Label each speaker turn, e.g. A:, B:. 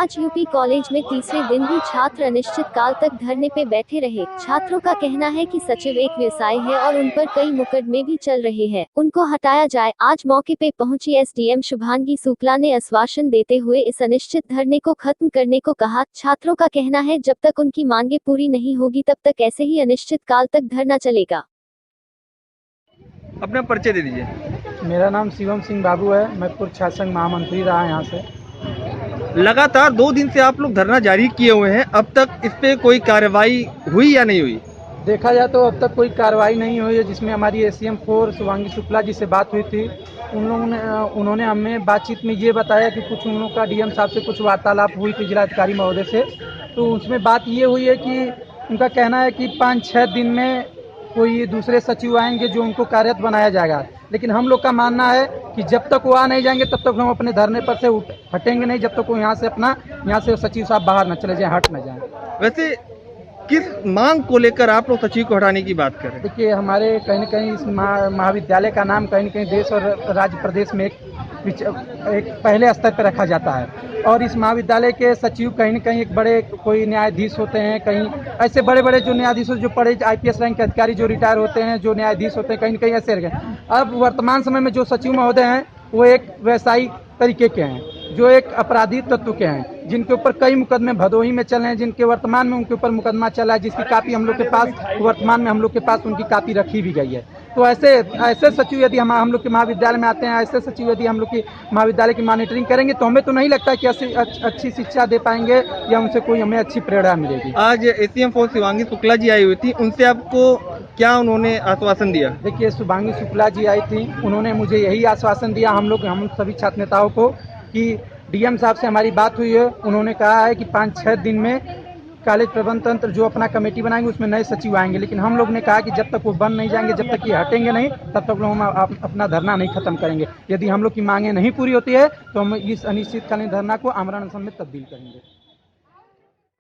A: आज UP college में तीसरे दिन भी छात्र अनिश्चितकाल तक धरने पे बैठे रहे। छात्रों का कहना है कि सचिव एक व्यवसाय है और उन पर कई मुकदमे भी चल रहे हैं, उनको हटाया जाए। आज मौके पे पहुंची एसडीएम शुभांगी शुक्ला ने आश्वासन देते हुए इस अनिश्चित धरने को खत्म करने को कहा। छात्रों का कहना है जब तक उनकी मांगे पूरी नहीं होगी तब तक ऐसे ही अनिश्चितकाल तक धरना चलेगा।
B: अपना परिचय दे दीजिए।
C: मेरा नाम शिवम सिंह बाबू है। मैं पूर्व छात्र संघ महामंत्री रहा यहाँ से।
B: लगातार 2 दिन से आप लोग धरना जारी किए हुए हैं, अब तक इस पे कोई कार्रवाई हुई या नहीं हुई?
C: देखा जाए तो अब तक कोई कार्रवाई नहीं हुई है, जिसमें हमारी एसीएम 4 शुभांगी शुक्ला जी से बात हुई थी। उन्होंने हमें बातचीत में ये बताया कि कुछ उन लोगों का डीएम साहब से कुछ वार्तालाप हुई थी जिलाधिकारी महोदय से। तो उसमें बात ये हुई है कि उनका कहना है कि 5-6 दिन में कोई दूसरे सचिव आएंगे जो उनको कार्यरत बनाया जाएगा। लेकिन हम लोग का मानना है कि जब तक वो आ नहीं जाएंगे तब तक हम अपने धरने पर से हटेंगे नहीं, जब तक वो यहाँ से सचिव साहब बाहर न चले जाएं, हट न जाएं।
B: वैसे किस मांग को लेकर आप लोग सचिव को हटाने की बात कर रहे हैं?
C: देखिए, हमारे कहीं न कहीं इस महाविद्यालय का नाम कहीं न कहीं देश और राज्य प्रदेश में एक पहले स्तर पर रखा जाता है और इस महाविद्यालय के सचिव कहीं न कहीं एक बड़े कोई न्यायाधीश होते हैं, कहीं ऐसे बड़े बड़े जो न्यायाधीश जो पढ़े आईपीएस रैंक के अधिकारी जो रिटायर होते हैं, जो न्यायाधीश होते हैं, कहीं न कहीं ऐसे रहे। अब वर्तमान समय में जो सचिव महोदय हैं वो एक व्यवसायिक तरीके के हैं, जो एक अपराधी तत्व के हैं, जिनके ऊपर कई मुकदमे भदोही में चल रहे हैं, जिनके वर्तमान में उनके ऊपर मुकदमा चला है, जिसकी कापी हम लोग के पास वर्तमान में हम लोग के पास उनकी कापी रखी भी गई है। तो ऐसे सचिव यदि हम लोग के महाविद्यालय में आते हैं, ऐसे सचिव यदि हम लोग की महाविद्यालय की मॉनिटरिंग करेंगे तो हमें तो नहीं लगता कि अच्छी शिक्षा दे पाएंगे या उनसे कोई हमें अच्छी प्रेरणा मिलेगी।
B: आज एसीएम 4 शुभांगी शुक्ला जी आई हुई थी, उनसे आपको क्या उन्होंने आश्वासन दिया?
C: देखिए, शुभांगी शुक्ला जी आई थी, उन्होंने मुझे यही आश्वासन दिया हम सभी छात्र नेताओं को कि डीएम साहब से हमारी बात हुई है। उन्होंने कहा है कि 5-6 दिन में कॉलेज प्रबंध तंत्र जो अपना कमेटी बनाएंगे उसमें नए सचिव आएंगे। लेकिन हम लोग ने कहा कि जब तक वो बन नहीं जाएंगे, जब तक ये हटेंगे नहीं, तब तक हम अपना धरना नहीं खत्म करेंगे। यदि हम लोग की मांगे नहीं पूरी होती है तो हम इस अनिश्चितकालीन धरना को आमरण अनशन में तब्दील करेंगे।